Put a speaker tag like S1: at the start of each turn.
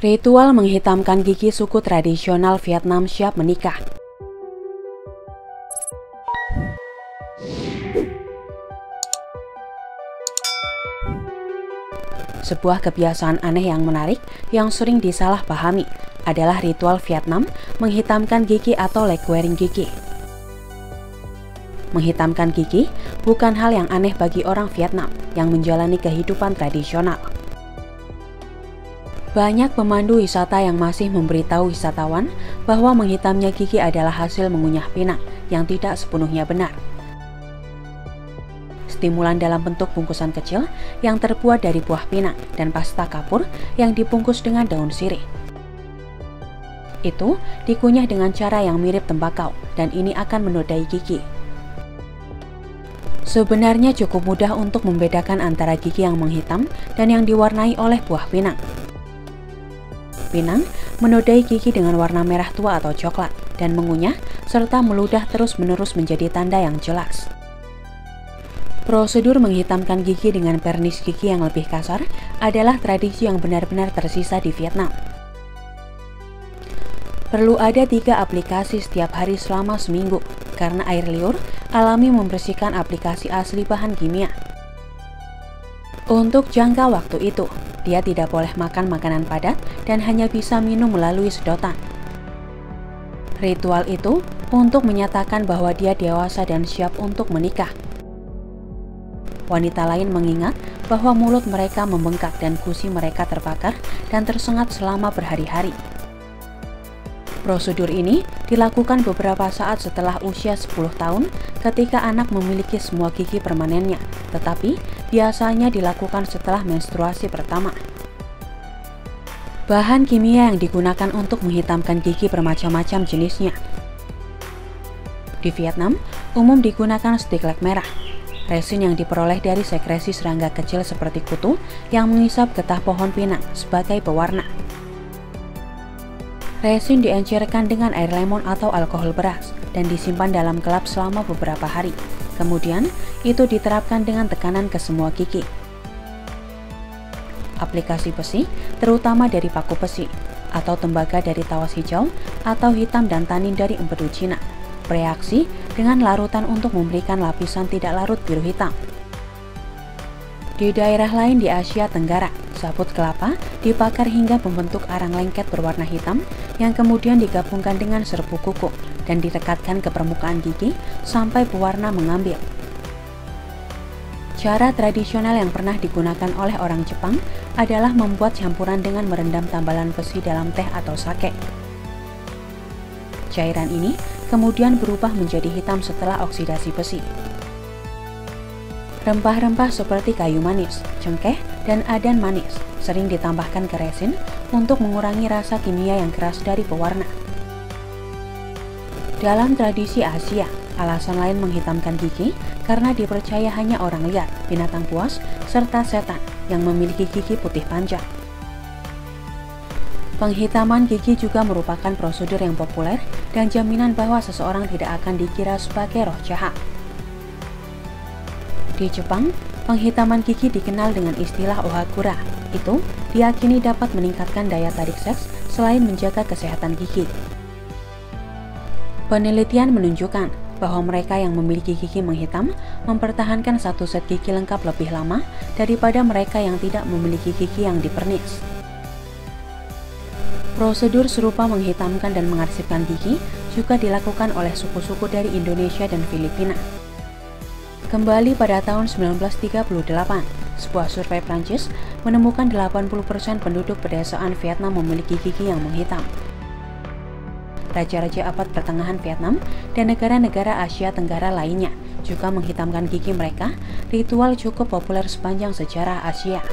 S1: Ritual menghitamkan gigi suku tradisional Vietnam siap menikah. Sebuah kebiasaan aneh yang menarik yang sering disalahpahami adalah ritual Vietnam menghitamkan gigi atau leg-wearing gigi. Menghitamkan gigi bukan hal yang aneh bagi orang Vietnam yang menjalani kehidupan tradisional. Banyak pemandu wisata yang masih memberitahu wisatawan bahwa menghitamnya gigi adalah hasil mengunyah pinang yang tidak sepenuhnya benar. Stimulan dalam bentuk bungkusan kecil yang terbuat dari buah pinang dan pasta kapur yang dibungkus dengan daun sirih. Itu dikunyah dengan cara yang mirip tembakau dan ini akan menodai gigi. Sebenarnya cukup mudah untuk membedakan antara gigi yang menghitam dan yang diwarnai oleh buah pinang. Pinang menodai gigi dengan warna merah tua atau coklat dan mengunyah serta meludah terus-menerus menjadi tanda yang jelas. Prosedur menghitamkan gigi dengan vernis gigi yang lebih kasar adalah tradisi yang benar-benar tersisa di Vietnam. Perlu ada 3 aplikasi setiap hari selama seminggu karena air liur alami membersihkan aplikasi asli bahan kimia. Untuk jangka waktu itu, dia tidak boleh makan makanan padat dan hanya bisa minum melalui sedotan. Ritual itu untuk menyatakan bahwa dia dewasa dan siap untuk menikah. Wanita lain mengingat bahwa mulut mereka membengkak dan gusi mereka terbakar dan tersengat selama berhari-hari. Prosedur ini dilakukan beberapa saat setelah usia 10 tahun ketika anak memiliki semua gigi permanennya, tetapi biasanya dilakukan setelah menstruasi pertama. Bahan kimia yang digunakan untuk menghitamkan gigi bermacam-macam jenisnya. Di Vietnam, umum digunakan stik leg merah, resin yang diperoleh dari sekresi serangga kecil seperti kutu yang mengisap getah pohon pinang sebagai pewarna. Resin diencerkan dengan air lemon atau alkohol beras dan disimpan dalam gelap selama beberapa hari. Kemudian, itu diterapkan dengan tekanan ke semua gigi. Aplikasi besi, terutama dari paku besi, atau tembaga dari tawas hijau, atau hitam dan tanin dari empedu Cina, bereaksi dengan larutan untuk memberikan lapisan tidak larut biru hitam. Di daerah lain di Asia Tenggara, sabut kelapa dibakar hingga membentuk arang lengket berwarna hitam yang kemudian digabungkan dengan serbuk kuku dan direkatkan ke permukaan gigi sampai pewarna mengambil. Cara tradisional yang pernah digunakan oleh orang Jepang adalah membuat campuran dengan merendam tambalan besi dalam teh atau sake. Cairan ini kemudian berubah menjadi hitam setelah oksidasi besi. Rempah-rempah seperti kayu manis, cengkeh, dan adan manis sering ditambahkan ke resin untuk mengurangi rasa kimia yang keras dari pewarna. Dalam tradisi Asia, alasan lain menghitamkan gigi karena dipercaya hanya orang liar, binatang buas, serta setan yang memiliki gigi putih panjang. Penghitaman gigi juga merupakan prosedur yang populer dan jaminan bahwa seseorang tidak akan dikira sebagai roh jahat. Di Jepang, penghitaman gigi dikenal dengan istilah ohakura. Itu diyakini dapat meningkatkan daya tarik seks selain menjaga kesehatan gigi. Penelitian menunjukkan bahwa mereka yang memiliki gigi menghitam mempertahankan satu set gigi lengkap lebih lama daripada mereka yang tidak memiliki gigi yang dipernis. Prosedur serupa menghitamkan dan mengarsipkan gigi juga dilakukan oleh suku-suku dari Indonesia dan Filipina. Kembali pada tahun 1938, sebuah survei Prancis menemukan 80% penduduk pedesaan Vietnam memiliki gigi yang menghitam. Raja-raja abad pertengahan Vietnam dan negara-negara Asia Tenggara lainnya juga menghitamkan gigi mereka, ritual cukup populer sepanjang sejarah Asia.